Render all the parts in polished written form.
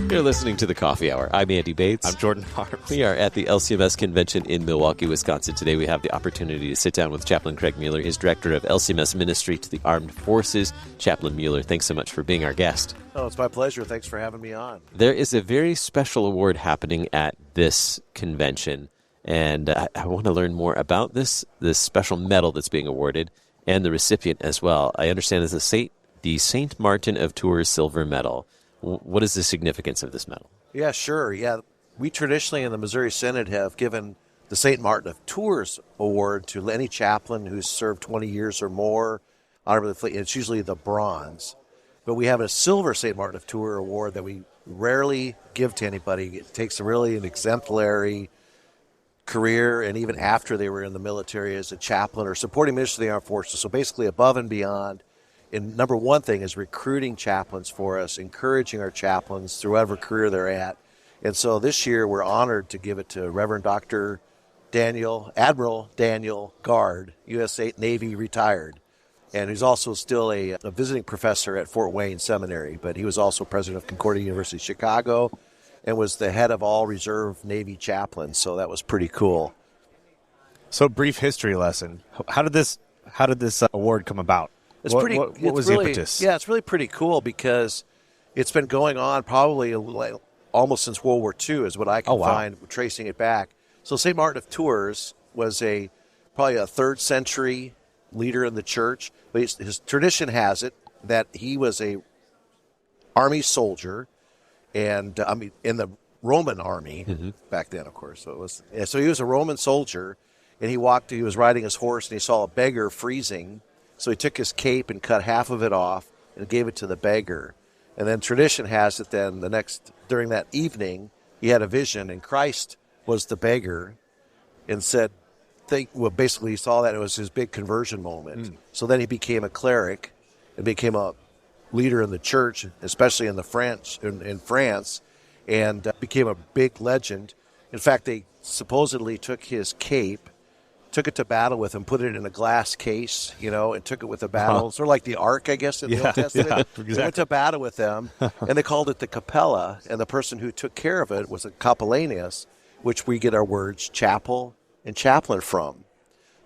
You're listening to The Coffee Hour. I'm Andy Bates. I'm Jordan Harms. We are at the LCMS Convention in Milwaukee, Wisconsin. Today we have the opportunity to sit down with Chaplain Craig Muehler. He's director of LCMS Ministry to the Armed Forces. Chaplain Muehler, thanks so much for being our guest. Oh, it's my pleasure. Thanks for having me on. There is a very special award happening at this convention, and I want to learn more about this special medal that's being awarded and the recipient as well. I understand it's the St. Martin of Tours Silver Medal. What is the significance of this medal? Yeah, sure. Yeah, we traditionally in the Missouri Synod have given the St. Martin of Tours Award to any chaplain who's served 20 years or more. It's usually the bronze. But we have a silver St. Martin of Tours Award that we rarely give to anybody. It takes an exemplary career, and even after they were in the military as a chaplain or supporting ministry of the armed forces. So basically above and beyond. And number one thing is recruiting chaplains for us, encouraging our chaplains through whatever career they're at. And so this year we're honored to give it to Reverend Dr. Admiral Daniel Guard, U.S. Navy retired. And he's also still a visiting professor at Fort Wayne Seminary, but he was also president of Concordia University Chicago and was the head of all reserve Navy chaplains. So that was pretty cool. So brief history lesson. How did this award come about? What was the impetus? Yeah, it's really pretty cool because it's been going on probably almost since World War II is what I can find, tracing it back. So St. Martin of Tours was probably a 3rd century leader in the church. But his tradition has it that he was a army soldier, and in the Roman army back then, of course. So he was a Roman soldier, and he was riding his horse, and he saw a beggar freezing. So he took his cape and cut half of it off and gave it to the beggar. And then tradition has it then during that evening, he had a vision, and Christ was the beggar and said, basically he saw that it was his big conversion moment. So then he became a cleric and became a leader in the church, especially in France, and became a big legend. In fact, they supposedly took his cape, took it to battle with him, put it in a glass case, and took it with the battle. Sort of like the Ark, I guess, in the Old Testament. Yeah, exactly. They went to battle with them, and they called it the Capella, and the person who took care of it was a Capellanus, which we get our words chapel and chaplain from.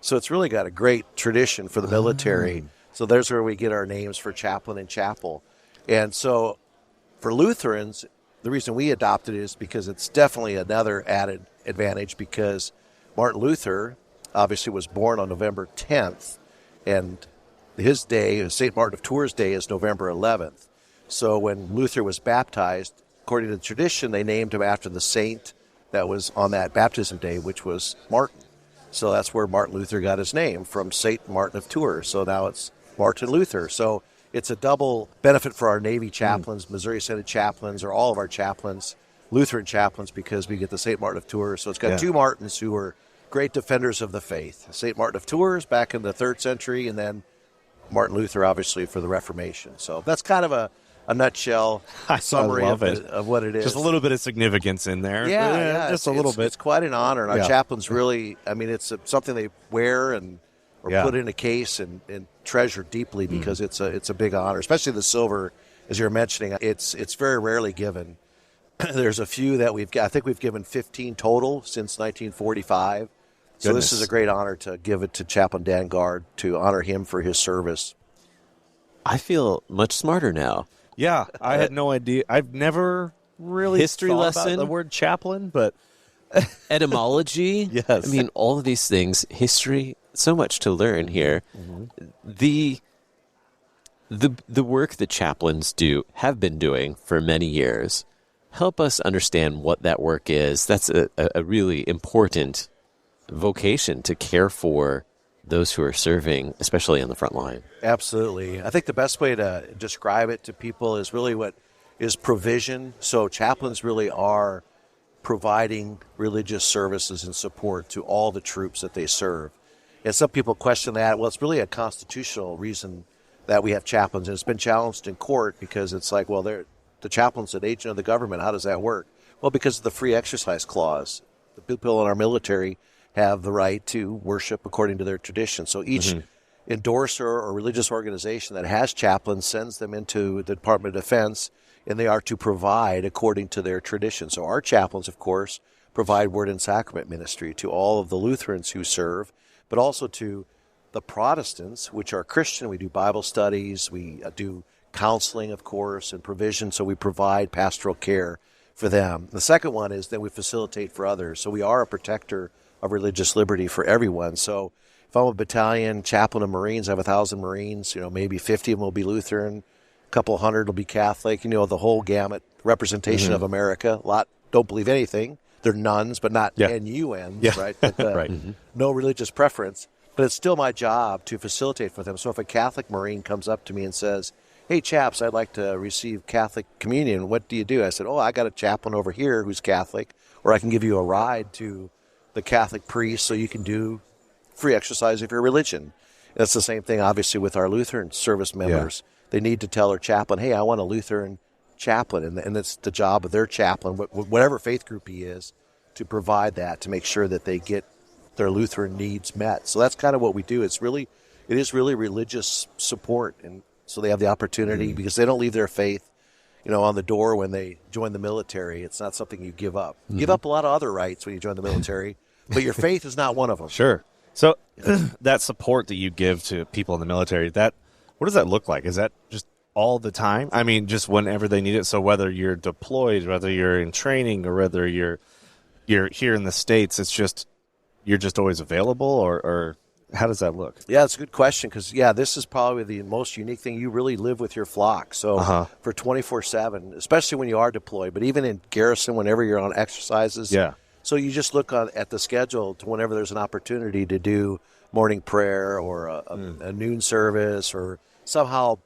So it's really got a great tradition for the military. So there's where we get our names for chaplain and chapel. And so for Lutherans, the reason we adopted it is because it's definitely another added advantage because Martin Luther obviously was born on November 10th, and his day, St. Martin of Tours Day, is November 11th. So when Luther was baptized, according to the tradition, they named him after the saint that was on that baptism day, which was Martin. So that's where Martin Luther got his name, from St. Martin of Tours. So now it's Martin Luther. So it's a double benefit for our Navy chaplains, Missouri Synod chaplains, or all of our chaplains, Lutheran chaplains, because we get the St. Martin of Tours. So it's got two Martins who were great defenders of the faith. St. Martin of Tours back in the 3rd century, and then Martin Luther, obviously, for the Reformation. So that's kind of a nutshell summary of what it is. Just a little bit of significance in there. Yeah, just a little bit. It's quite an honor, and our chaplains really, it's something they wear or put in a case and treasure deeply because it's a big honor, especially the silver, as you're mentioning. It's very rarely given. There's a few that I think we've given 15 total since 1945. So this is a great honor to give it to Chaplain Dan Guard to honor him for his service. I feel much smarter now. Yeah, I had no idea. I've never really history lesson about the word chaplain, but etymology. Yes, all of these things. History. So much to learn here. The work that chaplains have been doing for many years. Help us understand what that work is. That's a really important vocation, to care for those who are serving, especially on the front line. Absolutely. I think the best way to describe it to people is really what is provision. So chaplains really are providing religious services and support to all the troops that they serve. And some people question that. Well, it's really a constitutional reason that we have chaplains, and it's been challenged in court because it's like, well, the chaplain's an agent of the government. How does that work? Well, because of the free exercise clause. The people in our military have the right to worship according to their tradition. So each endorser or religious organization that has chaplains sends them into the Department of Defense, and they are to provide according to their tradition. So our chaplains, of course, provide word and sacrament ministry to all of the Lutherans who serve, but also to the Protestants, which are Christian. We do Bible studies, we do counseling, of course, and provision, so we provide pastoral care for them. The second one is that we facilitate for others. So we are a protector of religious liberty for everyone. So if I'm a battalion chaplain of Marines, I have 1,000 Marines, maybe 50 of them will be Lutheran, a couple hundred will be Catholic, the whole gamut representation of America. A lot don't believe anything. They're nuns, but not NUNs, right? But, right. No religious preference. But it's still my job to facilitate for them. So if a Catholic Marine comes up to me and says, "Hey, chaps, I'd like to receive Catholic communion. What do you do?" I said, "I got a chaplain over here who's Catholic, or I can give you a ride to the Catholic priest so you can do free exercise of your religion." That's the same thing, obviously, with our Lutheran service members. Yeah. They need to tell their chaplain, "Hey, I want a Lutheran chaplain," and it's the job of their chaplain, whatever faith group he is, to provide that, to make sure that they get their Lutheran needs met. So that's kind of what we do. It is really religious support, and so they have the opportunity, because they don't leave their faith, on the door when they join the military. It's not something you give up. You give up a lot of other rights when you join the military, but your faith is not one of them. Sure. So that support that you give to people in the military, what does that look like? Is that just all the time? I mean, just whenever they need it. So whether you're deployed, whether you're in training, or whether you're here in the States, you're just always available, or how does that look? Yeah, it's a good question, because, this is probably the most unique thing. You really live with your flock. So for 24/7, especially when you are deployed, but even in garrison, whenever you're on exercises. Yeah. So you just look at the schedule to whenever there's an opportunity to do morning prayer or a noon service, or somehow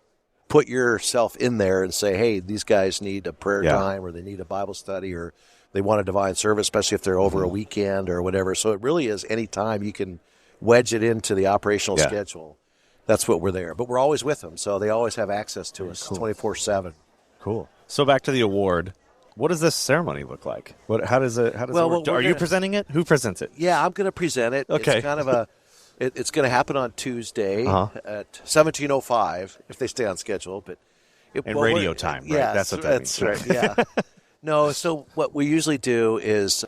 put yourself in there and say, "Hey, these guys need a prayer time, or they need a Bible study, or they want a divine service," especially if they're over a weekend or whatever. So it really is any time you can wedge it into the operational schedule. That's what we're there. But we're always with them, so they always have access to us 24/7. Cool. So back to the award. What does this ceremony look like? How does it work? Are you presenting it? Who presents it? Yeah, I'm going to present it. Okay. It's kind of it's going to happen on Tuesday at 17:05 if they stay on schedule. But radio time, right? Yeah, that's what that means. Right. Yeah. No, so what we usually do is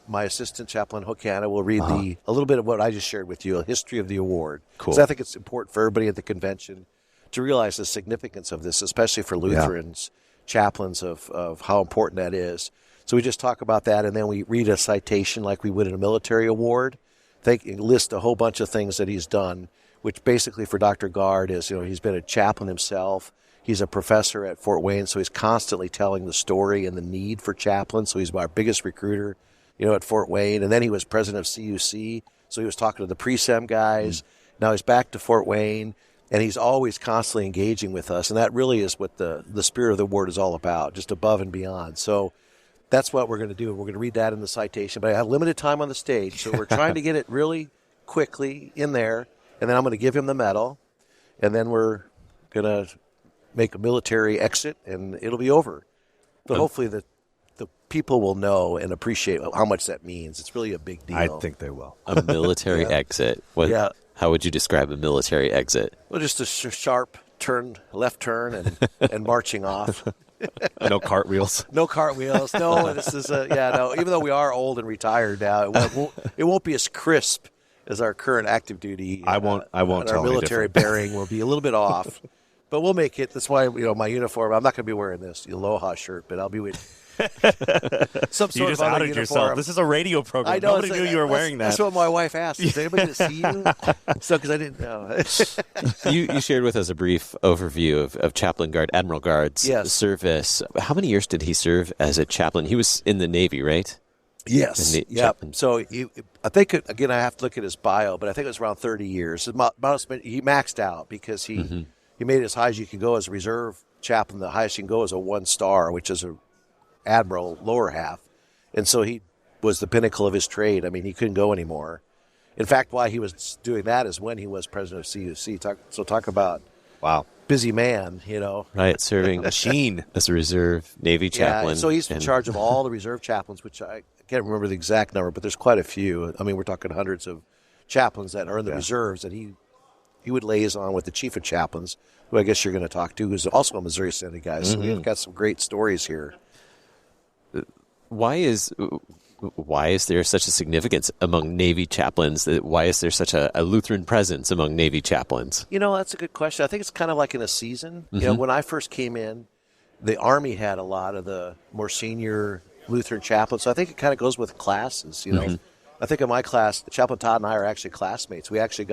my assistant chaplain, Hokana, will read a little bit of what I just shared with you, a history of the award. Cool. Because I think it's important for everybody at the convention to realize the significance of this, especially for Lutherans, chaplains, of how important that is. So we just talk about that, and then we read a citation like we would in a military award. They list a whole bunch of things that he's done, which basically for Dr. Gard is, he's been a chaplain himself. He's a professor at Fort Wayne, so he's constantly telling the story and the need for chaplains. So he's our biggest recruiter, at Fort Wayne. And then he was president of CUC, so he was talking to the pre-sem guys. Now he's back to Fort Wayne, and he's always constantly engaging with us. And that really is what the spirit of the word is all about, just above and beyond. So that's what we're going to do. We're going to read that in the citation. But I have limited time on the stage, so we're trying to get it really quickly in there. And then I'm going to give him the medal, and then we're going to make a military exit, and it'll be over. But hopefully the people will know and appreciate how much that means. It's really a big deal. I think they will. A military exit. How would you describe a military exit? Well, just a sharp turn, left turn, and marching off. No cartwheels. No cartwheels. No, this is no. Even though we are old and retired now, it won't be as crisp as our current active duty. I won't tell our military bearing will be a little bit off. But we'll make it. That's why, my uniform, I'm not going to be wearing this Aloha shirt, but I'll be with some sort you just of other outed uniform. Yourself. This is a radio program. I know, Nobody knew you were wearing that. That's what my wife asked. Is anybody going to see you? So, because I didn't know. You shared with us a brief overview of Chaplain Gard, Admiral Gard's service. How many years did he serve as a chaplain? He was in the Navy, right? Yes. So I think, again, I have to look at his bio, but I think it was around 30 years. He maxed out because he made it as high as you can go as a reserve chaplain. The highest you can go is a 1-star, which is a admiral lower half. And so he was the pinnacle of his trade. I mean, he couldn't go anymore. In fact, why he was doing that is when he was president of CUC. Talk about busy man, Right, serving machine as a reserve Navy chaplain. Yeah, so he's in charge of all the reserve chaplains, which I can't remember the exact number, but there's quite a few. I mean, we're talking hundreds of chaplains that are in the reserves, and he would liaison with the chief of chaplains, who I guess you're going to talk to, who's also a Missouri Synod guy. So we've got some great stories here. Why is there such a significance among Navy chaplains? Why is there such a Lutheran presence among Navy chaplains? That's a good question. I think it's kind of like in a season. When I first came in, the Army had a lot of the more senior Lutheran chaplains. So I think it kind of goes with classes. I think in my class, Chaplain Todd and I are actually classmates. We actually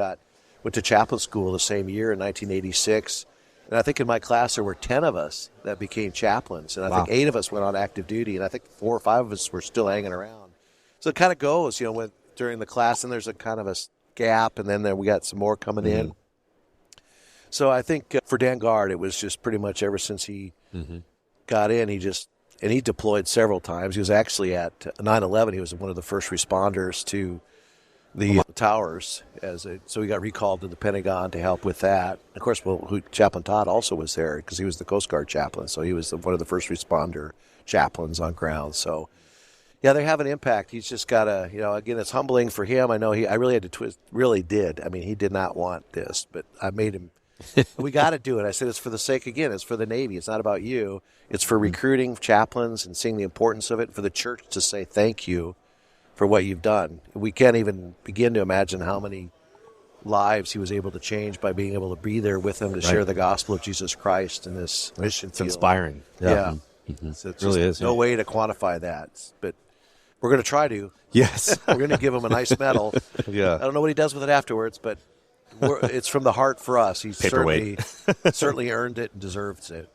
went to chaplain school the same year in 1986. And I think in my class there were 10 of us that became chaplains. And I think 8 of us went on active duty. And I think 4 or 5 of us were still hanging around. So it kind of goes, during the class, and there's a kind of a gap. And then we got some more coming in. So I think for Dan Guard, it was just pretty much ever since he got in, he deployed several times. He was actually at 9/11. He was one of the first responders to the towers. So he got recalled to the Pentagon to help with that. Of course, Chaplain Todd also was there because he was the Coast Guard chaplain. So he was one of the first responder chaplains on ground. So, yeah, they have an impact. He's just got to, again, it's humbling for him. I know I really had to twist, really did. I mean, he did not want this, but I made him. We got to do it. I said, it's for the sake, again, it's for the Navy. It's not about you. It's for recruiting chaplains and seeing the importance of it, for the church to say thank you for what you've done. We can't even begin to imagine how many lives he was able to change by being able to be there with them to share the gospel of Jesus Christ in this mission field. It's inspiring. Yeah. So it really is. No way to quantify that, but we're going to try to. Yes. We're going to give him a nice medal. Yeah. I don't know what he does with it afterwards, but it's from the heart for us. He's certainly earned it and deserves it.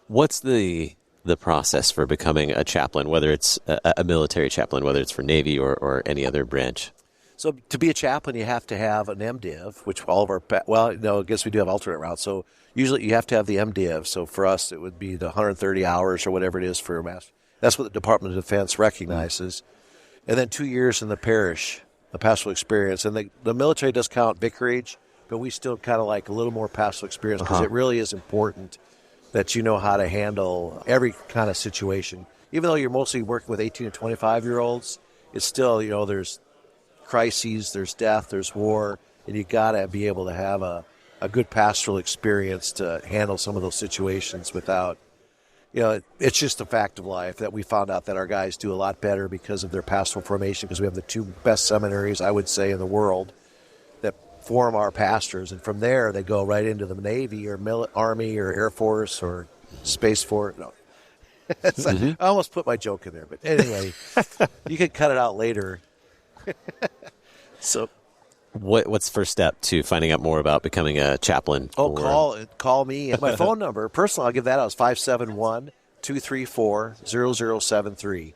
What's the process for becoming a chaplain, whether it's a military chaplain, whether it's for Navy or any other branch? So to be a chaplain, you have to have an MDiv, which all of I guess we do have alternate routes. So usually you have to have the MDiv. So for us, it would be the 130 hours or whatever it is for a master. That's what the Department of Defense recognizes. And then 2 years in the parish, the pastoral experience. And the military does count vicarage, but we still kind of like a little more pastoral experience because it really is important that you know how to handle every kind of situation. Even though you're mostly working with 18 to 25-year-olds, it's still, there's crises, there's death, there's war, and you got to be able to have a good pastoral experience to handle some of those situations without, it's just a fact of life that we found out that our guys do a lot better because of their pastoral formation, because we have the 2 best seminaries, I would say, in the world that form our pastors. And from there, they go right into the Navy or Army or Air Force or Space Force. No. I almost put my joke in there, but anyway, you can cut it out later. So, what's the first step to finding out more about becoming a chaplain? Call me. My phone number, personal, I'll give that out, is 571-234-0073.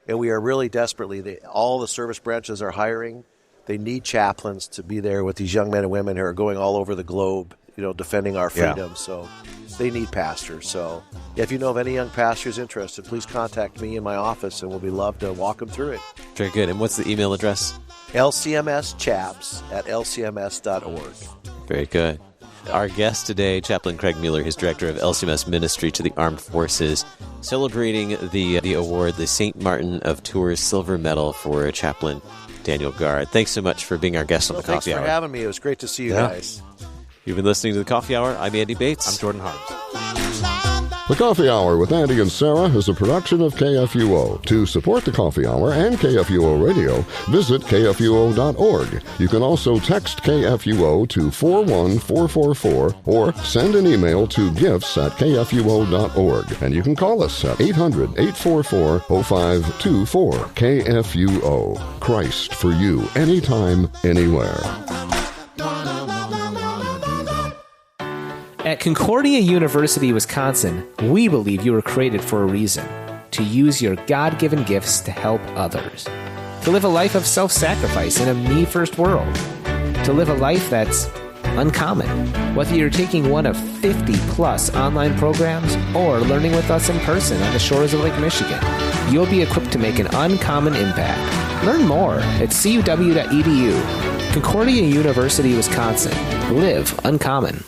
And we are really desperately, all the service branches are hiring. They need chaplains to be there with these young men and women who are going all over the globe, defending our freedom. Yeah. So they need pastors. So if you know of any young pastors interested, please contact me in my office, and we'll be love to walk them through it. Very good. And what's the email address? LCMSchaps@lcms.org. Very good. Our guest today, Chaplain Craig Muehler, he's director of LCMS Ministry to the Armed Forces, celebrating the award, the St. Martin of Tours Silver Medal for Chaplain Daniel Guard. Thanks so much for being our guest on the Coffee Hour. Thanks for having me. It was great to see you guys. You've been listening to the Coffee Hour. I'm Andy Bates. I'm Jordan Harms. The Coffee Hour with Andy and Sarah is a production of KFUO. To support the Coffee Hour and KFUO Radio, visit KFUO.org. You can also text KFUO to 41444 or send an email to gifts@KFUO.org. And you can call us at 800-844-0524. KFUO. Christ for you, anytime, anywhere. At Concordia University, Wisconsin, we believe you were created for a reason, to use your God-given gifts to help others, to live a life of self-sacrifice in a me-first world, to live a life that's uncommon. Whether you're taking one of 50-plus online programs or learning with us in person on the shores of Lake Michigan, you'll be equipped to make an uncommon impact. Learn more at cuw.edu. Concordia University, Wisconsin. Live uncommon.